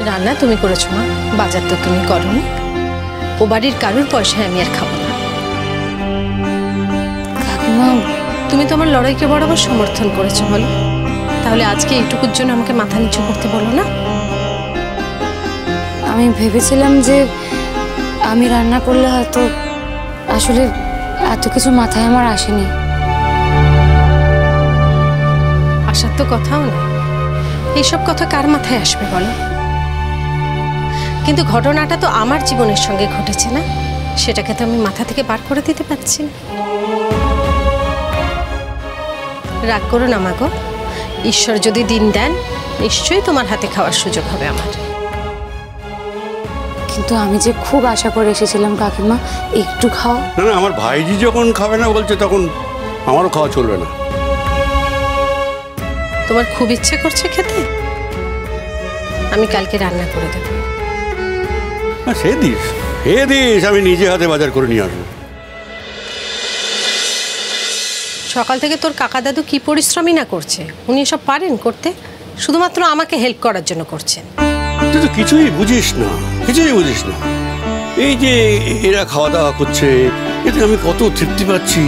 রান্না তুমি করেছো মা, বাজার তো তুমি করোনি। ও বাড়ির কারুর পয়সায় আমি আর খাবো না। কাকিমা, তুমি তো আমার লড়াইকে বরাবর সমর্থন করেছো, বলো তাহলে আজকে এইটুকুর জন্য আমাকে মাথা নিচু করতে বলো না। আমি ভেবেছিলাম যে আমি রান্না করলে হয়তো, আসলে এত কিছু মাথায় আমার আসেনি। আসার তো কথাও না, এইসব কথা কার মাথায় আসবে বলো। কিন্তু ঘটনাটা তো আমার জীবনের সঙ্গে ঘটেছে না, সেটাকে তো আমি মাথা থেকে বার করে দিতে পারছি না। রাগ করো না মা গো, ঈশ্বর যদি দিন দেন নিশ্চয়ই তোমার হাতে খাওয়ার সুযোগ হবে আমার। কিন্তু আমি যে খুব আশা করে এসেছিলাম কাকিমা, একটু খাও। না না, আমার ভাইজি যখন খাবে না বলছে তখন আমারও খাওয়া চলবে না। তোমার খুব ইচ্ছে করছে খেতে, আমি কালকে রান্না করে দেবো। সে দিস, আমি নিজে হাতে বাজার করে নিয়ে আসবো। সকাল থেকে তোর কাকা দাদু কি পরিশ্রমই না করছে, উনি এসব পারেন করতে, শুধুমাত্র আমাকে হেল্প করার জন্য করছেন। তুই তো কিছুই বুঝিস না, এই যে এরা খাওয়া দাওয়া করছে, এতে আমি কত তৃপ্তি পাচ্ছি,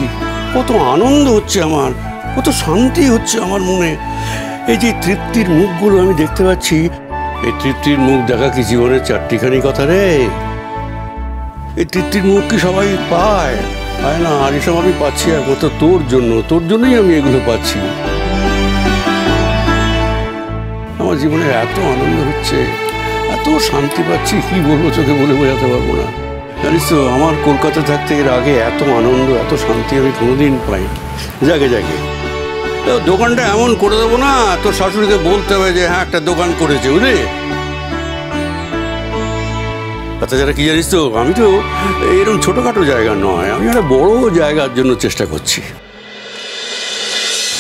কত আনন্দ হচ্ছে আমার, কত শান্তি হচ্ছে আমার মনে। এই যে তৃপ্তির মুখগুলো আমি দেখতে পাচ্ছি, এই তৃপ্তির মুখ দেখা কি জীবনের চারটিখানি কথা রে? এই তৃপ্তির মুখ কি সবাই পায় না? আর এসব আমি পাচ্ছি একমাত্র তোর জন্যই আমি এগুলো পাচ্ছি। আমার জীবনে এত আনন্দ হচ্ছে, এত শান্তি পাচ্ছি, কি বলবো, চোখে বলে বোঝাতে পারবো না। জানিস তো, আমার কলকাতা থাকতে এর আগে এত আনন্দ, এত শান্তি আমি কোনোদিন পাই। জাগে দোকানটা এমন করে দেবো না, তোর শাশুড়িকে বলতে হবে যে হ্যাঁ একটা দোকান করেছে, বুঝলি? তাছাড়া কি জানিস তো, আমি তো এরকম ছোটখাটো জায়গা নয়, আমি একটা বড় জায়গার জন্য চেষ্টা করছি।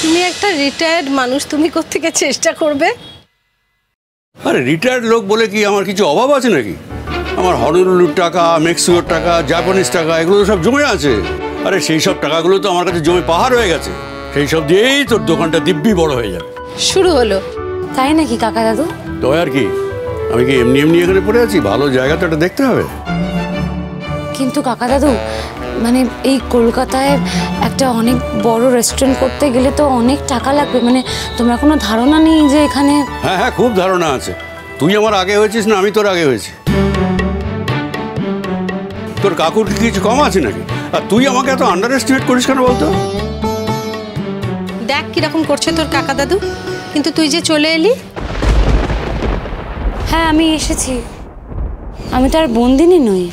তুমি একটা রিটায়ার্ড মানুষ, তুমি কোত্থেকে চেষ্টা করবে? আরে রিটায়ার্ড লোক বলে কি আমার কিছু অভাব আছে নাকি? আমার হনলুলুর টাকা, মেক্সিকোর টাকা, জাপানিজ টাকা, এগুলো তো সব জমে আছে। আরে সেই সব টাকাগুলো তো আমার কাছে জমে পাহাড় হয়ে গেছে, সেই সব দিয়েই তোর দোকানটা দিব্যি বড় হয়ে যাবে। শুরু হলো তাই নাকি কাকা দাদু? তো আর কি, আমি কি এমনি এখানে পড়ে আছি? ভালো জায়গা তো এটা দেখতে হবে। কিন্তু কাকা দাদু, মানে এই কলকাতায় একটা অনেক বড় রেস্টুরেন্ট করতে গেলে তো অনেক টাকা লাগবে, মানে তোমরা কোনো ধারণা নেই যে এখানে? হ্যাঁ, খুব ধারণা আছে। তুই আমার আগে হয়েছিস না আমি তোর আগে হয়েছি? তোর কাকুর কি কিছু কম আছে নাকি? আর তুই আমাকে এত আন্ডার এস্টিমেট করিস কেন বলতো? দেখ কিরকম করছে তোর কাকা দাদু, কিন্তু তুই যে চলে এলি। হ্যাঁ আমি এসেছি, আমি তো আর বন্দিনী নই।